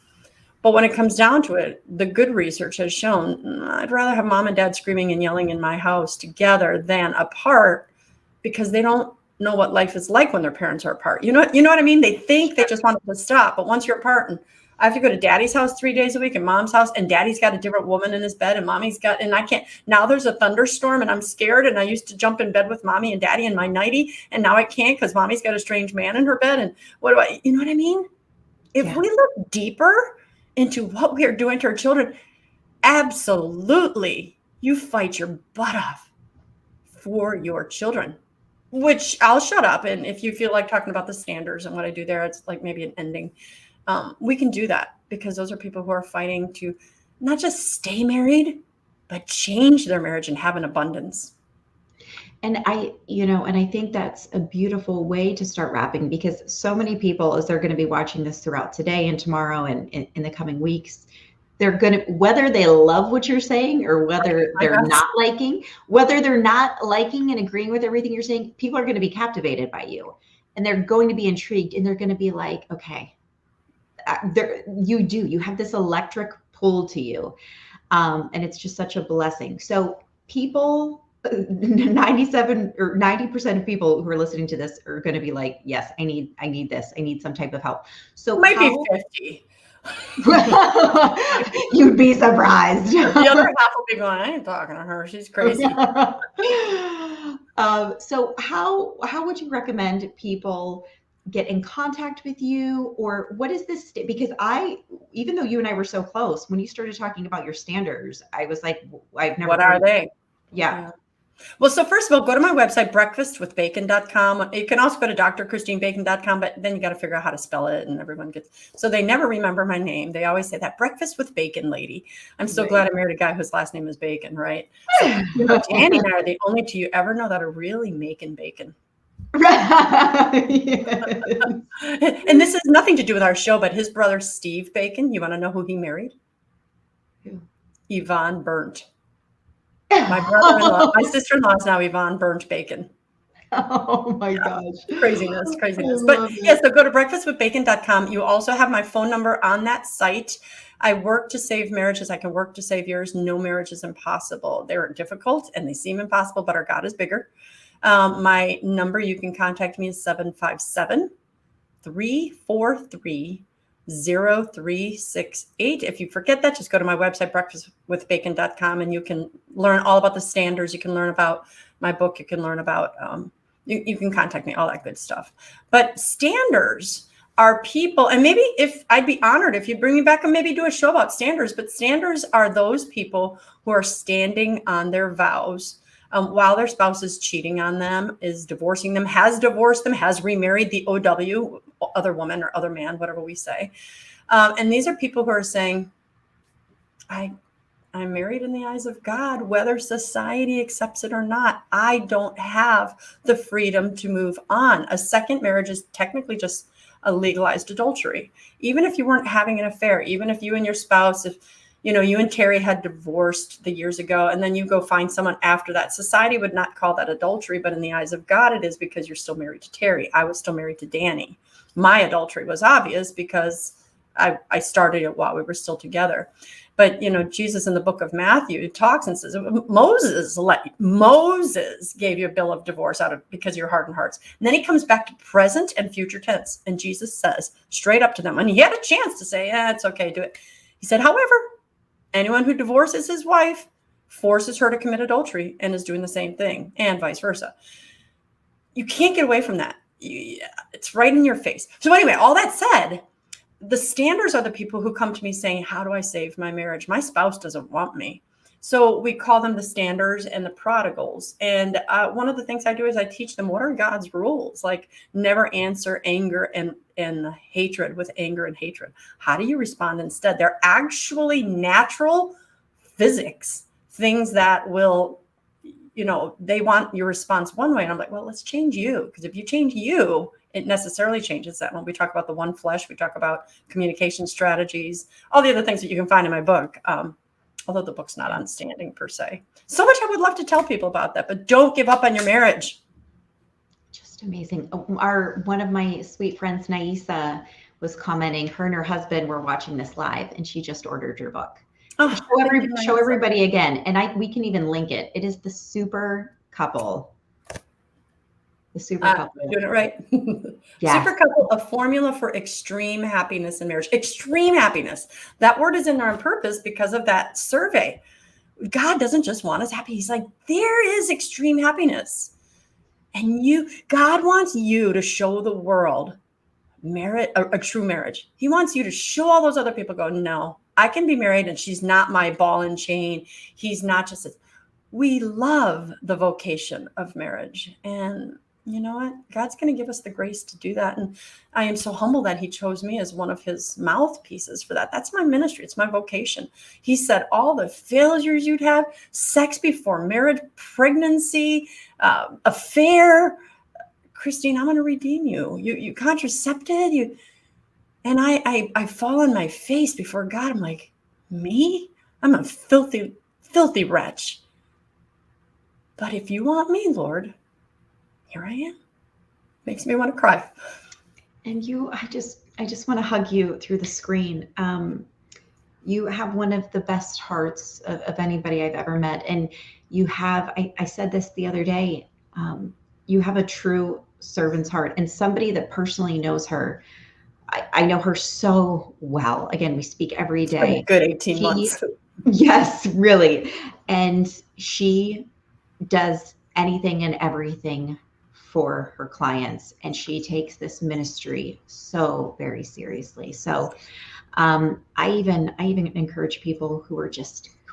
But when it comes down to it, the good research has shown I'd rather have mom and dad screaming and yelling in my house together than apart, because they don't know what life is like when their parents are apart. You know what I mean? They think they just want it to stop. But once you're apart, and I have to go to daddy's house 3 days a week and mom's house, and daddy's got a different woman in his bed, and mommy's got, and I can't, now there's a thunderstorm and I'm scared, and I used to jump in bed with mommy and daddy in my nightie, and now I can't because mommy's got a strange man in her bed. And you know what I mean? If we look deeper into what we are doing to our children, absolutely, you fight your butt off for your children, which I'll shut up. And if you feel like talking about the standards and what I do there, it's like maybe an ending. We can do that because those are people who are fighting to not just stay married, but change their marriage and have an abundance. And I think that's a beautiful way to start wrapping, because so many people, as they're going to be watching this throughout today and tomorrow and in the coming weeks, they're going to, whether they love what you're saying or whether they're not liking and agreeing with everything you're saying, people are going to be captivated by you, and they're going to be intrigued, and they're going to be like, okay, you have this electric pull to you. And it's just such a blessing. So people, 97 or 90% of people who are listening to this are going to be like, yes, I need this. I need some type of help. So maybe 50. You'd be surprised. The other half will be going, I ain't talking to her. She's crazy. So how would you recommend people get in contact with you, or what is this? Because even though you and I were so close, when you started talking about your standards, I was like, I've never. What are they? Yeah. Well, so first of all, go to my website, breakfastwithbacon.com. You can also go to drchristinebacon.com, but then you got to figure out how to spell it, and everyone so they never remember my name. They always say that, breakfast with bacon lady. I'm so glad I married a guy whose last name is Bacon, right? So, Danny and I are the only two you ever know that are really making bacon. Yes. And this has nothing to do with our show, but his brother, Steve Bacon, you want to know who he married? Who? Yvonne Burnt. My brother-in-law, my sister-in-law is now Yvonne Burnt Bacon. Oh my gosh. Craziness. But yes, so go to breakfastwithbacon.com. You also have my phone number on that site. I work to save marriages. I can work to save yours. No marriage is impossible. They're difficult and they seem impossible, but our God is bigger. My number, you can contact me, is 757-343-0368. If you forget that, just go to my website, breakfastwithbacon.com, and you can learn all about the standards. You can learn about my book. You can learn about, you can contact me, all that good stuff. But standards are people, and maybe if I'd be honored if you bring me back and maybe do a show about standards, but standards are those people who are standing on their vows while their spouse is cheating on them, is divorcing them, has divorced them, has remarried the OW, other woman or other man, whatever we say. And these are people who are saying, I I'm married in the eyes of God, whether society accepts it or not. I don't have the freedom to move on. A second marriage is technically just a legalized adultery. Even if you weren't having an affair, even if you and your spouse, if you and Terry had divorced the years ago, and then you go find someone after that, society would not call that adultery, but in the eyes of God, it is, because you're still married to Terry. I was still married to Danny. My adultery was obvious because I started it while we were still together. But, Jesus in the book of Matthew talks and says, Moses gave you a bill of divorce because of your hardened hearts. And then he comes back to present and future tense. And Jesus says straight up to them, and he had a chance to say, it's okay, do it. He said, however, anyone who divorces his wife forces her to commit adultery and is doing the same thing, and vice versa. You can't get away from that. It's right in your face. So anyway, all that said, the standers are the people who come to me saying, how do I save my marriage? My spouse doesn't want me. So we call them the standers and the prodigals. And one of the things I do is I teach them, what are God's rules? Like, never answer anger and hatred with anger and hatred. How do you respond instead? They're actually natural physics, things that will, they want your response one way. And I'm like, well, let's change you. Because if you change you, it necessarily changes that. When we talk about the one flesh, we talk about communication strategies, all the other things that you can find in my book. Although the book's not on standing per se. So much I would love to tell people about that, but don't give up on your marriage. Just amazing. One of my sweet friends, Naisa, was commenting, her and her husband were watching this live, and she just ordered your book. Show everybody again. And we can even link it. It is the Super Couple. The Super Couple. Doing it right. Yes. Super Couple, a formula for extreme happiness in marriage. Extreme happiness. That word is in there on purpose because of that survey. God doesn't just want us happy. He's like, there is extreme happiness. And God wants you to show the world a true marriage. He wants you to show all those other people, go, no, I can be married and she's not my ball and chain. He's not just we love the vocation of marriage. And you know what? God's going to give us the grace to do that. And I am so humble that he chose me as one of his mouthpieces for that. That's my ministry. It's my vocation. He said all the failures you'd have, sex before marriage, pregnancy, affair, Christine, I'm going to redeem you. You contracepted, and I fall on my face before God. I'm like, me? I'm a filthy, filthy wretch. But if you want me, Lord, here I am. Makes me want to cry. And I just want to hug you through the screen. You have one of the best hearts of anybody I've ever met. And you have, I said this the other day, you have a true servant's heart, and somebody that personally knows her. I know her so well. Again, we speak every day. A good 18 months. Yes, really. And she does anything and everything for her clients, and she takes this ministry so very seriously. So I even encourage people who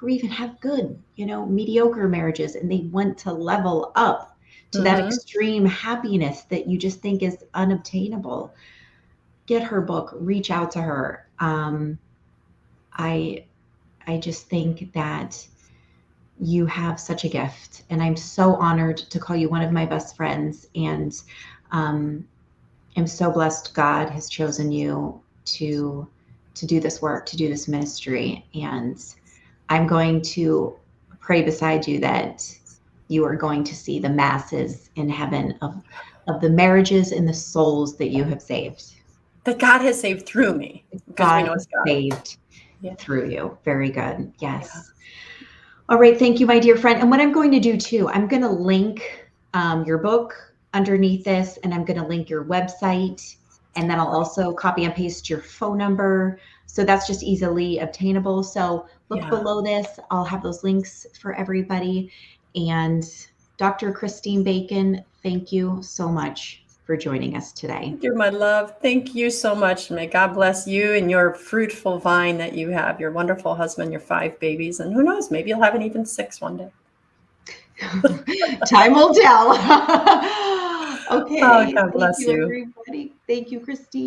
even have good, mediocre marriages, and they want to level up to that extreme happiness that you just think is unobtainable. Get her book, reach out to her. I just think that you have such a gift, and I'm so honored to call you one of my best friends, and I'm so blessed God has chosen you to do this work, to do this ministry. And I'm going to pray beside you that you are going to see the masses in heaven of the marriages and the souls that you have saved. That God has saved through me. God has saved through you. Very good. Yes. Yeah. All right. Thank you, my dear friend. And what I'm going to do too, I'm going to link your book underneath this, and I'm going to link your website, and then I'll also copy and paste your phone number. So that's just easily obtainable. So look below this. I'll have those links for everybody. And Dr. Christine Bacon, thank you so much for joining us today. You're my love. Thank you so much. May God bless you and your fruitful vine that you have, your wonderful husband, your 5 babies, and who knows, maybe you'll have an even 6 one day. Time will tell. Okay. Oh, God bless you. Everybody. Thank you, Christine.